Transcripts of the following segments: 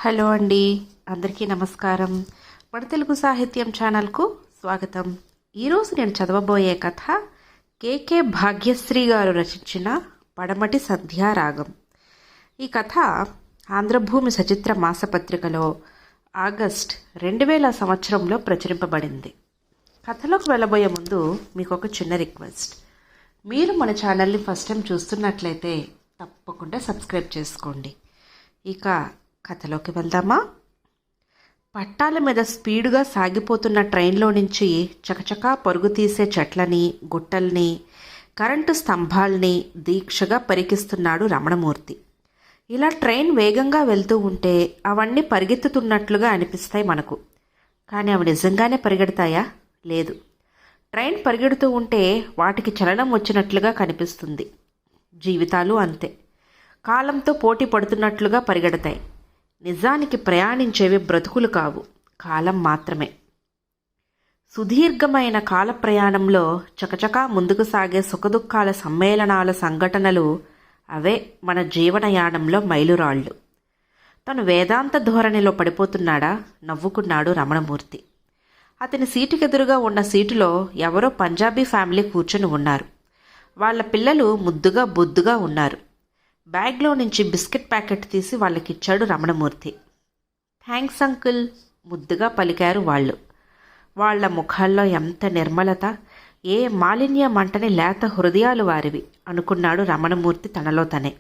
Hello అండి, అందరికీ నమస్కారం. మన తెలుగు సాహిత్యం ఛానల్కు స్వాగతం. ఈరోజు నేను చదవబోయే కథ కేకే భాగ్యశ్రీ గారు రచించిన పడమటి సంధ్యారాగం. ఈ కథ ఆంధ్రభూమి సచిత్ర మాసపత్రికలో ఆగస్ట్ 2000 సంవత్సరంలో ప్రచురింపబడింది. కథలోకి వెళ్ళబోయే ముందు మీకు ఒక చిన్న రిక్వెస్ట్. మీరు మన ఛానల్ని ఫస్ట్ టైం చూస్తున్నట్లయితే తప్పకుండా సబ్స్క్రైబ్ చేసుకోండి. ఇక కథలోకి వెళ్దామా? పట్టాల మీద స్పీడుగా సాగిపోతున్న ట్రైన్లో నుంచి చకచకా పరుగు తీసే చెట్లని, గుట్టల్ని, కరెంటు స్తంభాల్ని దీక్షగా పరికిస్తున్నాడు రమణమూర్తి. ఇలా ట్రైన్ వేగంగా వెళ్తూ ఉంటే అవన్నీ పరిగెత్తుతున్నట్లుగా అనిపిస్తాయి మనకు. కానీ అవి నిజంగానే పరిగెడతాయా? లేదు. ట్రైన్ పరిగెడుతూ ఉంటే వాటికి చలనం వచ్చినట్లుగా కనిపిస్తుంది. జీవితాలు అంతే, కాలంతో పోటీ పడుతున్నట్లుగా పరిగెడతాయి. నిజానికి ప్రయాణించేవి బ్రతుకులు కావు, కాలం మాత్రమే. సుదీర్ఘమైన కాల ప్రయాణంలో చకచకా ముందుకు సాగే సుఖదుఖాల సమ్మేళనాల సంఘటనలు అవే మన జీవనయానంలో మైలురాళ్ళు. తను వేదాంత ధోరణిలో పడిపోతున్నాడా? నవ్వుకున్నాడు రమణమూర్తి. అతని సీటుకెదురుగా ఉన్న సీటులో ఎవరో పంజాబీ ఫ్యామిలీ కూర్చొని ఉన్నారు. వాళ్ళ పిల్లలు ముద్దుగా బొద్దుగా ఉన్నారు. బ్యాగ్లో నుంచి బిస్కెట్ ప్యాకెట్ తీసి వాళ్ళకిచ్చాడు రమణమూర్తి. థ్యాంక్స్ అంకుల్, ముద్దుగా పలికారు వాళ్ళు. వాళ్ల ముఖాల్లో ఎంత నిర్మలత, ఏ మాలిన్య మంటని లేత హృదయాలు వారివి అనుకున్నాడు రమణమూర్తి తనలో తనే.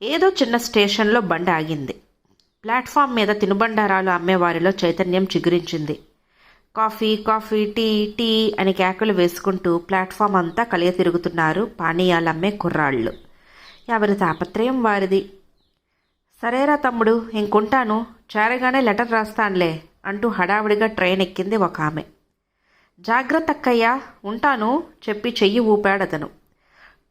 ఏదో చిన్న స్టేషన్లో బండి ఆగింది. ప్లాట్ఫామ్ మీద తినుబండారాలు అమ్మేవారిలో చైతన్యం చిగురించింది. కాఫీ కాఫీ, టీ టీ అని కేకలు వేసుకుంటూ ప్లాట్ఫామ్ అంతా కలియ తిరుగుతున్నారు పానీయాలమ్మే కుర్రాళ్ళు. ఎవరి తాపత్రయం వారిది. సరేరా తమ్ముడు, ఇంకుంటాను, చేరగానే లెటర్ రాస్తానులే అంటూ హడావిడిగా ట్రైన్ ఎక్కింది ఒక ఆమె. జాగ్రత్త అక్కయ్యా, ఉంటాను చెప్పి చెయ్యి ఊపాడతను.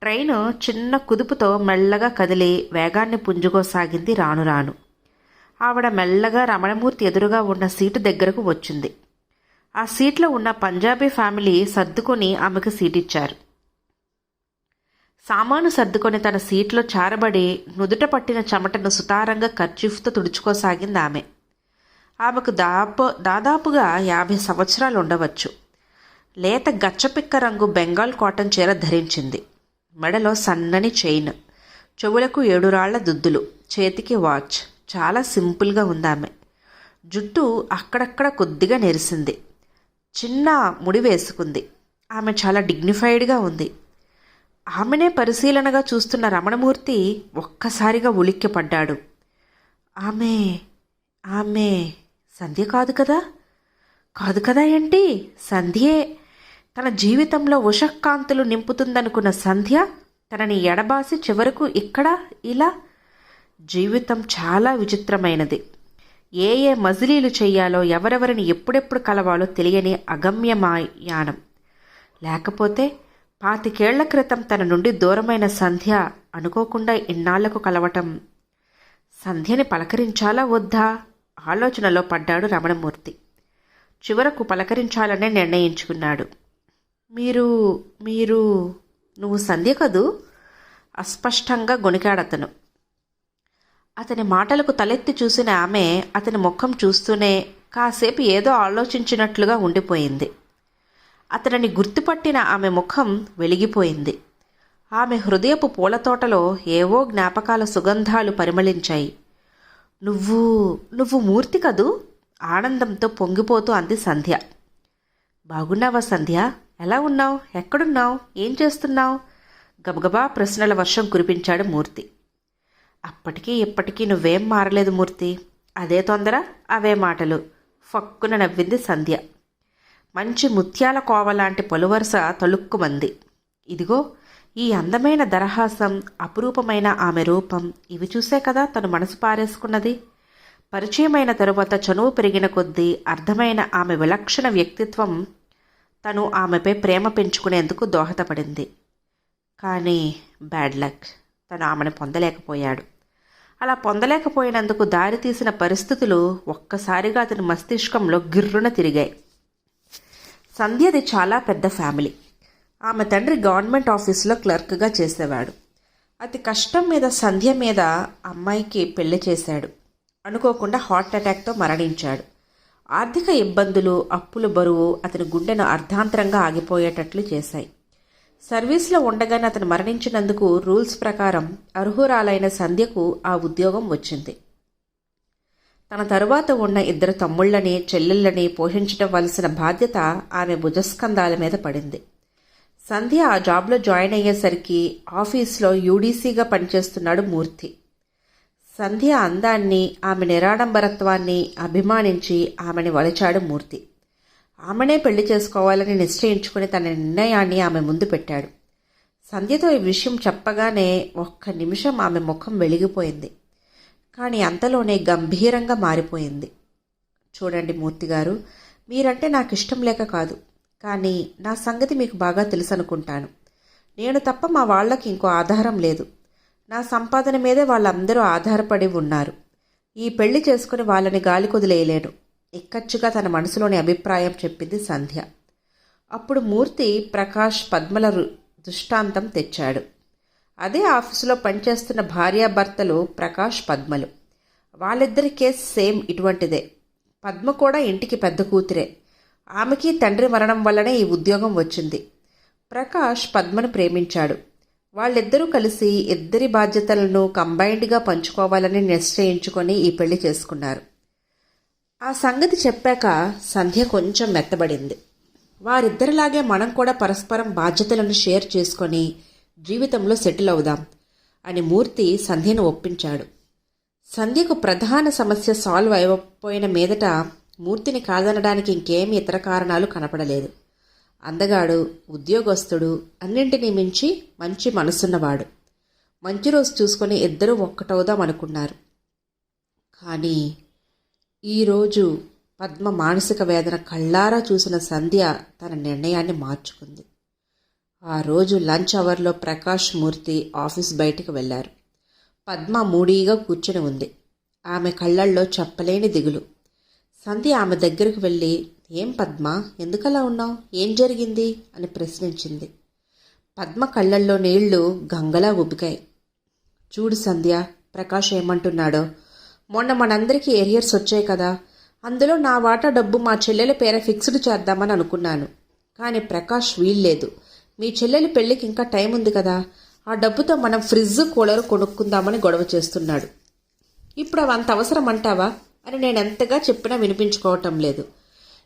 ట్రైను చిన్న కుదుపుతో మెల్లగా కదిలి వేగాన్ని పుంజుకోసాగింది. రాను రాను ఆవిడ మెల్లగా రమణమూర్తి ఎదురుగా ఉన్న సీటు దగ్గరకు వచ్చింది. ఆ సీట్లో ఉన్న పంజాబీ ఫ్యామిలీ సర్దుకొని ఆమెకు సీటిచ్చారు. సామాను సర్దుకొని తన సీట్లో చారబడి నుదుట పట్టిన చెమటను సుతారంగా కర్చీఫ్తో తుడుచుకోసాగింది ఆమె. ఆమెకు దాదాపుగా 50 సంవత్సరాలు ఉండవచ్చు. లేత గచ్చపిక్క రంగు బెంగాల్ కాటన్ చీర ధరించింది. మెడలో సన్నని చైన్, చెవులకు 7 రాళ్ల దుద్దులు, చేతికి వాచ్. చాలా సింపుల్గా ఉందామె. జుట్టు అక్కడక్కడ కొద్దిగా నెరిసింది. చిన్న ముడి వేసుకుంది. ఆమె చాలా డిగ్నిఫైడ్గా ఉంది. ఆమెనే పరిశీలనగా చూస్తున్న రమణమూర్తి ఒక్కసారిగా ఉలిక్కిపడ్డాడు. ఆమె ఆమె సంధ్య కాదు కదా? కాదు కదా ఏంటి? సంధ్యే. తన జీవితంలో ఉషకాంతులు నింపుతుందనుకున్న సంధ్య తనని ఎడబాసి చివరకు ఇక్కడ ఇలా. జీవితం చాలా విచిత్రమైనది. ఏ ఏ మజిలీలు చెయ్యాలో, ఎవరెవరిని ఎప్పుడెప్పుడు కలవాలో తెలియని అగమ్యమాయానం. లేకపోతే 25 ఏళ్ల క్రితం తన నుండి దూరమైన సంధ్య అనుకోకుండా ఇన్నాళ్లకు కలవటం. సంధ్యని పలకరించాలా వద్దా ఆలోచనలో పడ్డాడు రమణమూర్తి. చివరకు పలకరించాలనే నిర్ణయించుకున్నాడు. మీరు మీరు నువ్వు సంధ్య కదూ? అస్పష్టంగా గొణికాడతను. అతని మాటలకు తలెత్తి చూసిన ఆమె అతని ముఖం చూస్తూనే కాసేపు ఏదో ఆలోచించినట్లుగా ఉండిపోయింది. అతనిని గుర్తుపట్టిన ఆమె ముఖం వెలిగిపోయింది. ఆమె హృదయపు పూలతోటలో ఏవో జ్ఞాపకాల సుగంధాలు పరిమళించాయి. నువ్వు నువ్వు మూర్తి కదూ? ఆనందంతో పొంగిపోతూ అంది సంధ్య. బాగున్నావా సంధ్య? ఎలా ఉన్నావు? ఎక్కడున్నావు? ఏం చేస్తున్నావు? గబగబా ప్రశ్నల వర్షం కురిపించాడు మూర్తి. అప్పటికీ ఇప్పటికీ నువ్వేం మారలేదు మూర్తి. అదే తొందర, అవే మాటలు. ఫక్కున నవ్వింది సంధ్య. మంచి ముత్యాల కోవలాంటి పలువరుస తలుక్కుమంది. ఇదిగో ఈ అందమైన దరహాసం, అపురూపమైన ఆమె రూపం, ఇవి చూసే కదా తను మనసు పారేసుకున్నది. పరిచయమైన తరువాత చనువు పెరిగిన కొద్దీ అర్థమైన ఆమె విలక్షణ వ్యక్తిత్వం తను ఆమెపై ప్రేమ పెంచుకునేందుకు దోహదపడింది. కానీ బ్యాడ్ లక్, తను ఆమెను పొందలేకపోయాడు. అలా పొందలేకపోయినందుకు దారితీసిన పరిస్థితులు ఒక్కసారిగా అతని మస్తిష్కంలో గిర్రున తిరిగాయి. సంధ్యది చాలా పెద్ద ఫ్యామిలీ. ఆమె తండ్రి గవర్నమెంట్ ఆఫీసులో క్లర్క్గా చేసేవాడు. అతి కష్టం మీద సంధ్య మీద అమ్మాయికి పెళ్లి చేశాడు. అనుకోకుండా హార్ట్ అటాక్తో మరణించాడు. ఆర్థిక ఇబ్బందులు, అప్పుల బరువు అతని గుండెను అర్ధాంతరంగా ఆగిపోయేటట్లు చేశాయి. సర్వీస్లో ఉండగానే అతను మరణించినందుకు రూల్స్ ప్రకారం అర్హురాలైన సంధ్యకు ఆ ఉద్యోగం వచ్చింది. తన తరువాత ఉన్న 2 తమ్ముళ్లని, చెల్లెళ్ళని పోషించవలసిన బాధ్యత ఆమె భుజస్కంధాల మీద పడింది. సంధ్య ఆ జాబ్లో జాయిన్ అయ్యేసరికి ఆఫీస్లో యూడీసీగా పనిచేస్తున్నాడు మూర్తి. సంధ్య అందాన్ని, ఆమె నిరాడంబరత్వాన్ని అభిమానించి ఆమెని వలిచాడు మూర్తి. ఆమెనే పెళ్లి చేసుకోవాలని నిశ్చయించుకుని తన నిర్ణయాన్ని ఆమె ముందు పెట్టాడు. సంధ్యతో ఈ విషయం చెప్పగానే ఒక్క నిమిషం ఆమె ముఖం వెలిగిపోయింది. కానీ అంతలోనే గంభీరంగా మారిపోయింది. చూడండి మూర్తిగారు, మీరంటే నాకు ఇష్టం లేక కాదు, కానీ నా సంగతి మీకు బాగా తెలుసు అనుకుంటాను. నేను తప్ప మా వాళ్ళకి ఇంకో ఆధారం లేదు. నా సంపాదన మీదే వాళ్ళందరూ ఆధారపడి ఉన్నారు. ఈ పెళ్లి చేసుకుని వాళ్ళని గాలి కొదిలేయలేను. ఇక్కచ్చుగా తన మనసులోని అభిప్రాయం చెప్పింది సంధ్య. అప్పుడు మూర్తి ప్రకాష్, పద్మల దృష్టాంతం తెచ్చాడు. అదే ఆఫీసులో పనిచేస్తున్న భార్యాభర్తలు ప్రకాష్, పద్మలు. వాళ్ళిద్దరి కేసు సేమ్ ఇటువంటిదే. పద్మ కూడా ఇంటికి పెద్ద కూతురే. ఆమెకి తండ్రి మరణం వల్లనే ఈ ఉద్యోగం వచ్చింది. ప్రకాష్ పద్మను ప్రేమించాడు. వాళ్ళిద్దరూ కలిసి ఇద్దరి బాధ్యతలను కంబైన్డ్గా పంచుకోవాలని నిశ్చయించుకొని ఈ పెళ్లి చేసుకున్నారు. ఆ సంగతి చెప్పాక సంధ్య కొంచెం మెత్తబడింది. వారిద్దరిలాగే మనం కూడా పరస్పరం బాధ్యతలను షేర్ చేసుకొని జీవితంలో సెటిల్ అవుదాం అని మూర్తి సంధ్యను ఒప్పించాడు. సంధ్యకు ప్రధాన సమస్య సాల్వ్ అయిపోయిన మీదట మూర్తిని కాదనడానికి ఇంకేమీ ఇతర కారణాలు కనపడలేదు. అందగాడు, ఉద్యోగస్తుడు, అన్నింటినీ మించి మంచి మనసున్నవాడు. మంచి రోజు చూసుకొని ఇద్దరూ ఒక్కటవుదాం అనుకున్నారు. కానీ ఈరోజు పద్మ మానసిక వేదన కళ్ళారా చూసిన సంధ్య తన నిర్ణయాన్ని మార్చుకుంది. ఆ రోజు లంచ్ అవర్లో ప్రకాష్, మూర్తి ఆఫీస్ బయటికి వెళ్లారు. పద్మ మూడీగా కూర్చుని ఉంది. ఆమె కళ్ళల్లో చెప్పలేని దిగులు. సంధ్య ఆమె దగ్గరకు వెళ్ళి, ఏం పద్మ, ఎందుకలా ఉన్నావు, ఏం జరిగింది అని ప్రశ్నించింది. పద్మ కళ్ళల్లో నీళ్లు గంగలా ఉబికాయి. చూడు సంధ్య, ప్రకాష్ ఏమంటున్నాడో. మొన్న మనందరికీ ఏరియర్స్ వచ్చాయి కదా, అందులో నా వాటా డబ్బు మా చెల్లెల పేర ఫిక్స్డ్ చేద్దామని అనుకున్నాను. కానీ ప్రకాష్ వీల్లేదు. మీ చెల్లెలి పెళ్ళికి ఇంకా టైం ఉంది కదా, ఆ డబ్బుతో మనం ఫ్రిడ్జ్, కూలర్ కొనుక్కుందామని గొడవ చేస్తున్నాడు. ఇప్పుడు అవి అంత అవసరం అంటావా అని నేనెంతగా చెప్పినా వినిపించుకోవటం లేదు.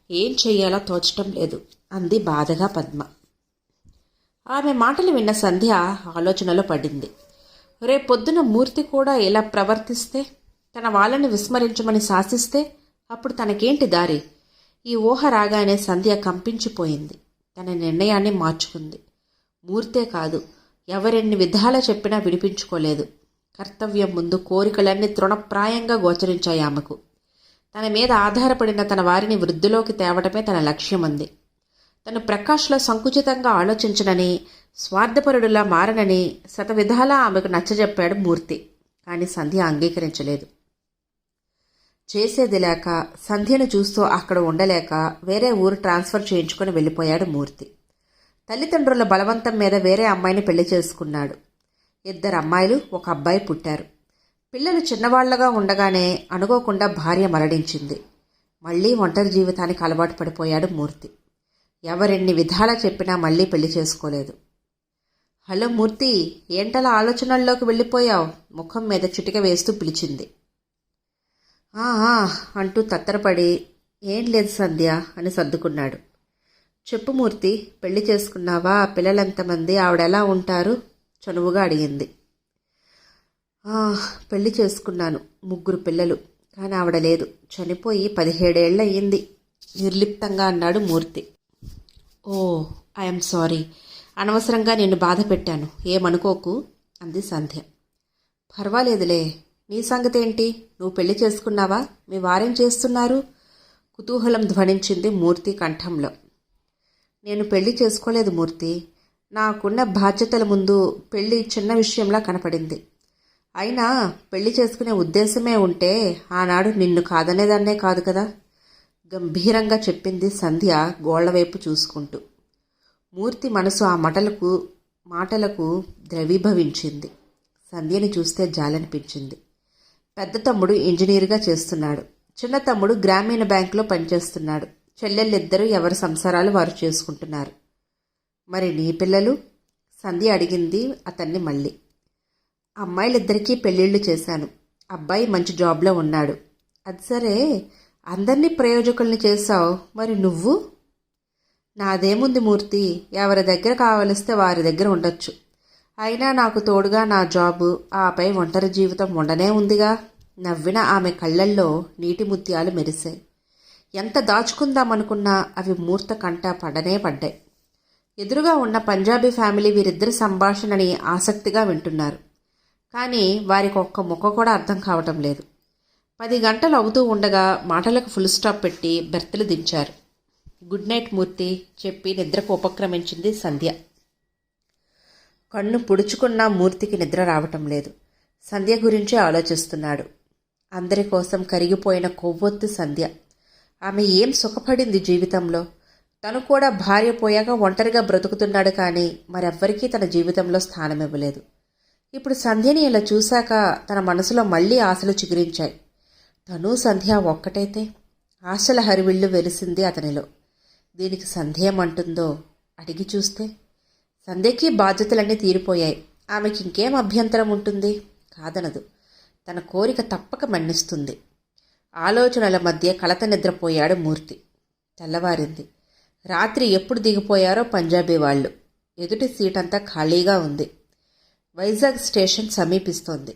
ఏం చెయ్యాలో తోచటం లేదు అంది బాధగా పద్మ. ఆమె మాటలు విన్న సంధ్య ఆలోచనలో పడింది. రేపొద్దున మూర్తి కూడా ఇలా ప్రవర్తిస్తే, తన వాళ్ళని విస్మరించమని శాసిస్తే అప్పుడు తనకేంటి దారి? ఈ ఊహ రాగానే సంధ్య కంపించిపోయింది. తన నిర్ణయాన్ని మార్చుకుంది. మూర్తే కాదు, ఎవరెన్ని విధాలా చెప్పినా వినిపించుకోలేదు. కర్తవ్యం ముందు కోరికలన్నీ తృణప్రాయంగా గోచరించాయి ఆమెకు. తన మీద ఆధారపడిన తన వారిని వృద్ధిలోకి తేవటమే తన లక్ష్యమంది. తను ప్రకాష్లో సంకుచితంగా ఆలోచించనని, స్వార్థపరుడులా మారనని శతవిధాలా ఆమెకు నచ్చజెప్పాడు మూర్తి. కానీ సంధ్య అంగీకరించలేదు. చేసేది లేక, సంధ్యను చూస్తూ అక్కడ ఉండలేక వేరే ఊరు ట్రాన్స్ఫర్ చేయించుకొని వెళ్ళిపోయాడు మూర్తి. తల్లిదండ్రుల బలవంతం మీద వేరే అమ్మాయిని పెళ్లి చేసుకున్నాడు. 2 అమ్మాయిలు, 1 అబ్బాయి పుట్టారు. పిల్లలు చిన్నవాళ్లగా ఉండగానే అనుకోకుండా భార్య మరణించింది. మళ్లీ ఒంటరి జీవితానికి అలవాటు పడిపోయాడు మూర్తి. ఎవరెన్ని విధాలా చెప్పినా మళ్లీ పెళ్లి చేసుకోలేదు. హలో మూర్తి, ఏంటలా ఆలోచనల్లోకి వెళ్ళిపోయావు? ముఖం మీద చిటిక వేస్తూ పిలిచింది. అంటూ తత్తరపడి, ఏం లేదు సంధ్య అని సర్దుకున్నాడు. చెప్పు మూర్తి, పెళ్లి చేసుకున్నావా? పిల్లలెంతమంది? ఆవిడెలా ఉంటారు? చనువుగా అడిగింది. పెళ్లి చేసుకున్నాను, 3 పిల్లలు. కానీ ఆవిడ లేదు, చనిపోయి 17 ఏళ్ళు అయ్యింది నిర్లిప్తంగా అన్నాడు మూర్తి. ఓ, ఐఎమ్ సారీ, అనవసరంగా నిన్ను బాధ పెట్టాను, ఏమనుకోకు అంది సంధ్య. పర్వాలేదులే, నీ సంగతేంటి? నువ్వు పెళ్లి చేసుకున్నావా? మీ వారేం చేస్తున్నారు? కుతూహలం ధ్వనించింది మూర్తి కంఠంలో. నేను పెళ్లి చేసుకోలేదు మూర్తి. నాకున్న బాధ్యతల ముందు పెళ్లి చిన్న విషయంలా కనపడింది. అయినా పెళ్లి చేసుకునే ఉద్దేశమే ఉంటే ఆనాడు నిన్ను కాదనేదాన్నే కాదు కదా, గంభీరంగా చెప్పింది సంధ్య గోళ్లవైపు చూసుకుంటూ. మూర్తి మనసు ఆ మాటలకు ద్రవీభవించింది. సంధ్యని చూస్తే జాలనిపించింది. పెద్ద తమ్ముడు ఇంజనీర్గా చేస్తున్నాడు. చిన్న తమ్ముడు గ్రామీణ బ్యాంకులో పనిచేస్తున్నాడు. చెల్లెళ్ళిద్దరూ ఎవరి సంసారాలు వారు చేసుకుంటున్నారు. మరి నీ పిల్లలు? సంధ్య అడిగింది అతన్ని మళ్ళీ. అమ్మాయిలిద్దరికీ పెళ్ళిళ్ళు చేశాను. అబ్బాయి మంచి జాబ్లో ఉన్నాడు. అది సరే, అందరినీ ప్రయోజకుల్ని చేశావు. మరి నువ్వు? నాదేముంది మూర్తి, ఎవరి దగ్గర కావలిస్తే వారి దగ్గర ఉండొచ్చు. అయినా నాకు తోడుగా నా జాబు, ఆపై ఒంటరి జీవితం ఉండనే ఉందిగా. నవ్విన ఆమె కళ్ళల్లో నీటి ముత్యాలు మెరిశాయి. ఎంత దాచుకుందామనుకున్నా అవి మూర్త కంట పడనే పడ్డాయి. ఎదురుగా ఉన్న పంజాబీ ఫ్యామిలీ వీరిద్దరి సంభాషణని ఆసక్తిగా వింటున్నారు. కానీ వారికి ఒక్క ముక్క కూడా అర్థం కావటం లేదు. 10 గంటలు అవుతూ ఉండగా మాటలకు ఫుల్ స్టాప్ పెట్టి బెర్తలు దించారు. గుడ్ నైట్ మూర్తి చెప్పి నిద్రకు ఉపక్రమించింది సంధ్య. కన్ను పుడుచుకున్న మూర్తికి నిద్ర రావటం లేదు. సంధ్య గురించి ఆలోచిస్తున్నాడు. అందరి కోసం కరిగిపోయిన కొవ్వొత్తి సంధ్య. ఆమె ఏం సుఖపడింది జీవితంలో. తను కూడా భార్య పోయాక ఒంటరిగా బ్రతుకుతున్నాడు, కానీ మరెవ్వరికీ తన జీవితంలో స్థానం ఇవ్వలేదు. ఇప్పుడు సంధ్యని ఇలా చూశాక తన మనసులో మళ్లీ ఆశలు చిగురించాయి. తను సంధ్య ఒక్కటైతే ఆశల హరివిళ్ళు వెలిసింది అతనిలో. దీనికి సంధ్య ఏమంటుందో అడిగి చూస్తే. సంధ్యకి బాధ్యతలన్నీ తీరిపోయాయి. ఆమెకి ఇంకేం అభ్యంతరం ఉంటుంది? కాదనదు. తన కోరిక తప్పక మన్నిస్తుంది. ఆలోచనల మధ్య కలత నిద్రపోయాడు మూర్తి. తెల్లవారింది. రాత్రి ఎప్పుడు దిగిపోయారో పంజాబీ వాళ్ళు. ఎదుటి సీటంతా ఖాళీగా ఉంది. వైజాగ్ స్టేషన్ సమీపిస్తోంది.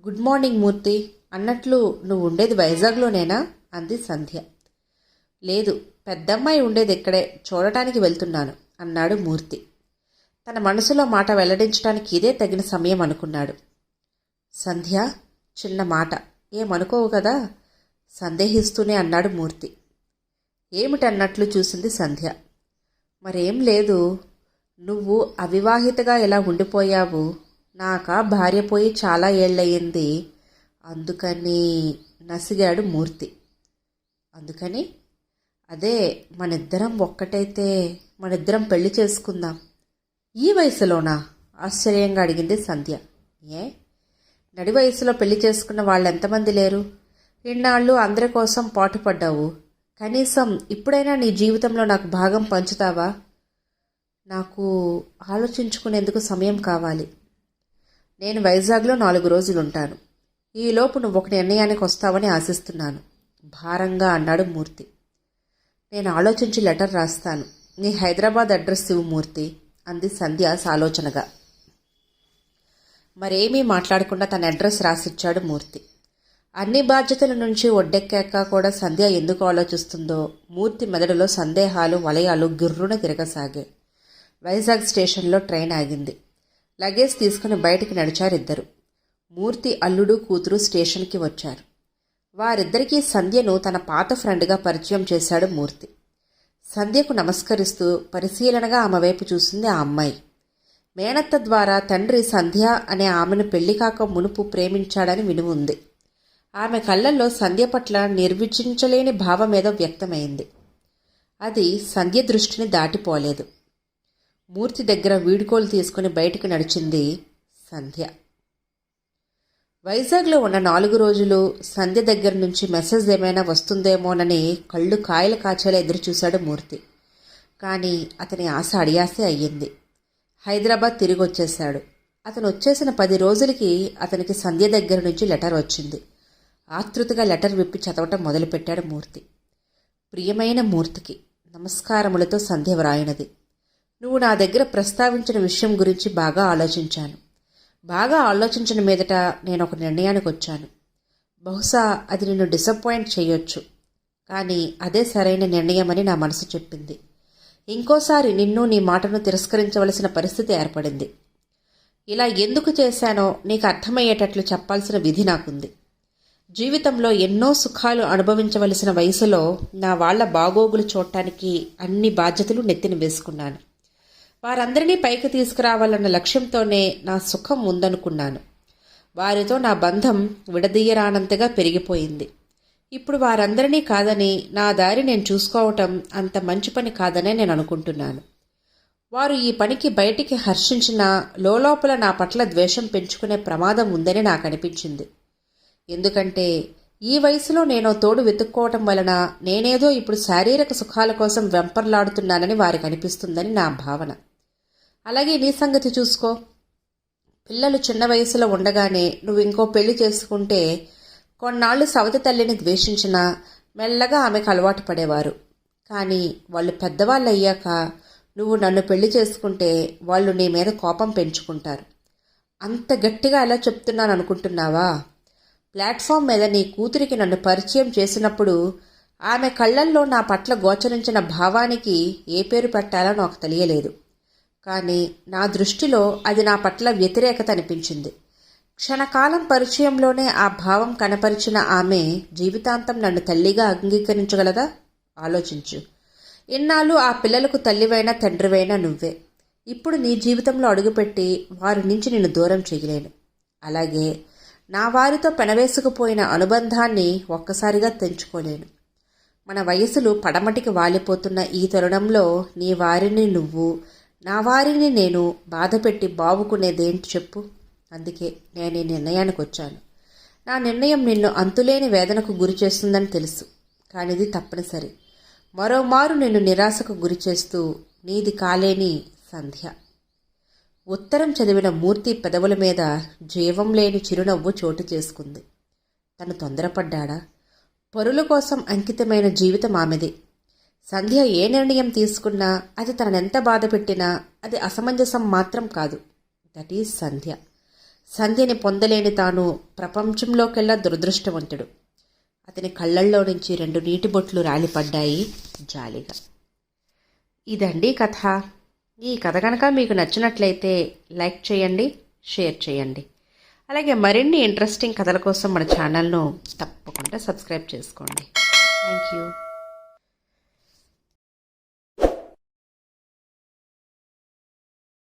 గుడ్ మార్నింగ్ మూర్తి. అన్నట్లు నువ్వు ఉండేది వైజాగ్లోనేనా? అంది సంధ్య. లేదు, పెద్దమ్మాయి ఉండేది ఇక్కడే, చూడటానికి వెళ్తున్నాను అన్నాడు మూర్తి. తన మనసులో మాట వెల్లడించడానికి ఇదే తగిన సమయం అనుకున్నాడు. సంధ్య, చిన్న మాట, ఏమనుకోవు కదా? సందేహిస్తూనే అన్నాడు మూర్తి. ఏమిటన్నట్లు చూసింది సంధ్య. మరేం లేదు. నువ్వు అవివాహితగా ఇలా ఉండిపోయావు. నాకా భార్య పోయి చాలా ఏళ్ళయింది. అందుకని నసిగాడు మూర్తి. అందుకని? అదే, మనిద్దరం ఒక్కటైతే మనిద్దరం పెళ్లి చేసుకుందాం. ఈ వయసులోనా? ఆశ్చర్యంగా అడిగింది సంధ్య. ఏ, నడి వయసులో పెళ్లి చేసుకున్న వాళ్ళెంతమంది లేరు? ఇన్నాళ్ళు అందరి కోసం పాటుపడ్డావు. కనీసం ఇప్పుడైనా నీ జీవితంలో నాకు భాగం పంచుతావా? నాకు ఆలోచించుకునేందుకు సమయం కావాలి. నేను వైజాగ్లో 4 రోజులుంటాను. ఈలోపు నువ్వు ఒక నిర్ణయానికి వస్తావని ఆశిస్తున్నాను భారంగా అన్నాడు మూర్తి. నేను ఆలోచించి లెటర్ రాస్తాను. నీ హైదరాబాద్ అడ్రస్ ఇవ్వు మూర్తి అంది సంధ్య సాలోచనగా. మరేమీ మాట్లాడకుండా తన అడ్రస్ రాసిచ్చాడు మూర్తి. అన్ని బాధ్యతల నుంచి ఒడ్డెక్కాక కూడా సంధ్య ఎందుకు ఆలోచిస్తుందో మూర్తి మెదడులో సందేహాలు వలయాలు గిర్రున తిరగసాగాయి. వైజాగ్ స్టేషన్లో ట్రైన్ ఆగింది. లగేజ్ తీసుకుని బయటికి నడిచారిద్దరు. మూర్తి అల్లుడు కూతురు స్టేషన్కి వచ్చారు. వారిద్దరికీ సంధ్యను తన పాత ఫ్రెండ్గా పరిచయం చేశాడు మూర్తి. సంధ్యకు నమస్కరిస్తూ పరిశీలనగా ఆమె వైపు చూసింది ఆ అమ్మాయి. మేనత్త ద్వారా తండ్రి సంధ్య అనే ఆమెను పెళ్లి కాక మునుపు ప్రేమించాడని వినుముంది. ఆమె కళ్ళల్లో సంధ్య పట్ల నిర్వచించలేని భావమేదో వ్యక్తమైంది. అది సంధ్య దృష్టిని దాటిపోలేదు. మూర్తి దగ్గర వీడ్కోలు తీసుకుని బయటికి నడిచింది సంధ్య. వైజాగ్లో ఉన్న 4 రోజులు సంధ్య దగ్గర నుంచి మెసేజ్ ఏమైనా వస్తుందేమోనని కళ్ళు కాయలు కాచేలా ఎదురుచూశాడు మూర్తి. కానీ అతని ఆశ అడియాసే అయ్యింది. హైదరాబాద్ తిరిగి వచ్చేశాడు. అతను వచ్చేసిన 10 రోజులకి అతనికి సంధ్య దగ్గర నుంచి లెటర్ వచ్చింది. ఆతృతగా లెటర్ విప్పి చదవటం మొదలుపెట్టాడు మూర్తి. ప్రియమైన మూర్తికి నమస్కారములతో సంధ్య వ్రాయినది. నువ్వు నా దగ్గర ప్రస్తావించిన విషయం గురించి బాగా ఆలోచించాను. బాగా ఆలోచించిన మీదట నేను ఒక నిర్ణయానికి వచ్చాను. బహుశా అది నిన్ను డిసప్పాయింట్ చేయొచ్చు, కానీ అదే సరైన నిర్ణయమని నా మనసు చెప్పింది. ఇంకోసారి నిన్ను నీ మాటను తిరస్కరించవలసిన పరిస్థితి ఏర్పడింది. ఇలా ఎందుకు చేశానో నీకు అర్థమయ్యేటట్లు చెప్పాల్సిన విధి నాకుంది. జీవితంలో ఎన్నో సుఖాలు అనుభవించవలసిన వయసులో నా వాళ్ల బాగోగులు చూడటానికి అన్ని బాధ్యతలు నెత్తిన వేసుకున్నాను. వారందరినీ పైకి తీసుకురావాలన్న లక్ష్యంతోనే నా సుఖం ఉందనుకున్నాను. వారితో నా బంధం విడదీయరానంతగా పెరిగిపోయింది. ఇప్పుడు వారందరినీ కాదని నా దారి నేను చూసుకోవటం అంత మంచి పని కాదనే నేను అనుకుంటున్నాను. వారు ఈ పనికి బయటికి హర్షించినా లోలోపల నా పట్ల ద్వేషం పెంచుకునే ప్రమాదం ఉందని నాకు అనిపించింది. ఎందుకంటే ఈ వయసులో నేనో తోడు వెతుక్కోవటం వలన నేనేదో ఇప్పుడు శారీరక సుఖాల కోసం వెంపర్లాడుతున్నానని వారికి అనిపిస్తుందని నా భావన. అలాగే నీ సంగతి చూసుకో. పిల్లలు చిన్న వయసులో ఉండగానే నువ్వు ఇంకో పెళ్లి చేసుకుంటే కొన్నాళ్లు సవతి తల్లిని ద్వేషించినా మెల్లగా ఆమెకు అలవాటు పడేవారు. కానీ వాళ్ళు పెద్దవాళ్ళు అయ్యాక నువ్వు నన్ను పెళ్లి చేసుకుంటే వాళ్ళు నీ మీద కోపం పెంచుకుంటారు. అంత గట్టిగా ఎలా చెప్తున్నాను అనుకుంటున్నావా? ప్లాట్ఫామ్ మీద నీ కూతురికి నన్ను పరిచయం చేసినప్పుడు ఆమె కళ్ళల్లో నా పట్ల గోచరించిన భావానికి ఏ పేరు పెట్టాలో నాకు తెలియలేదు. కానీ నా దృష్టిలో అది నా పట్ల వ్యతిరేకత అనిపించింది. క్షణకాలం పరిచయంలోనే ఆ భావం కనపరిచిన ఆమె జీవితాంతం నన్ను తల్లిగా అంగీకరించగలదా? ఆలోచించు. ఇన్నాళ్ళు ఆ పిల్లలకు తల్లివైనా తండ్రివైనా నువ్వే. ఇప్పుడు నీ జీవితంలో అడుగుపెట్టి వారి నుంచి నిన్ను దూరం చేయలేను. అలాగే నా వారితో పెనవేసుకుపోయిన అనుబంధాన్ని ఒక్కసారిగా తెంచుకోలేను. మన వయసులు పడమటికి వాలిపోతున్న ఈ తరుణంలో నీ వారిని నువ్వు, నా వారిని నేను బాధపెట్టి బావుకునేదేంటి చెప్పు? అందుకే నేను ఈ నిర్ణయానికి వచ్చాను. నా నిర్ణయం నిన్ను అంతులేని వేదనకు గురి చేస్తుందని తెలుసు. కానీ ఇది తప్పనిసరి. మరోమారు నిన్ను నిరాశకు గురి చేస్తూ నీది కాలేని సంధ్య. ఉత్తరం చదివిన మూర్తి పెదవుల మీద జీవం లేని చిరునవ్వు చోటు చేసుకుంది. తను తొందరపడ్డాడా? పరుల కోసం అంకితమైన జీవితం ఆమెది. సంధ్య ఏ నిర్ణయం తీసుకున్నా అది తననెంత బాధ పెట్టినా అది అసమంజసం మాత్రం కాదు. దట్ ఈజ్ సంధ్య. సంధ్యని పొందలేని తాను ప్రపంచంలోకెల్లా దురదృష్టవంతుడు. అతని కళ్ళల్లో నుంచి 2 నీటి బొట్లు రాలిపడ్డాయి జాలిగా. ఇదండి కథ. ఈ కథ కనుక మీకు నచ్చినట్లయితే లైక్ చేయండి, షేర్ చేయండి. అలాగే మరిన్ని ఇంట్రెస్టింగ్ కథల కోసం మన ఛానల్ను తప్పకుండా సబ్స్క్రైబ్ చేసుకోండి. Thank you.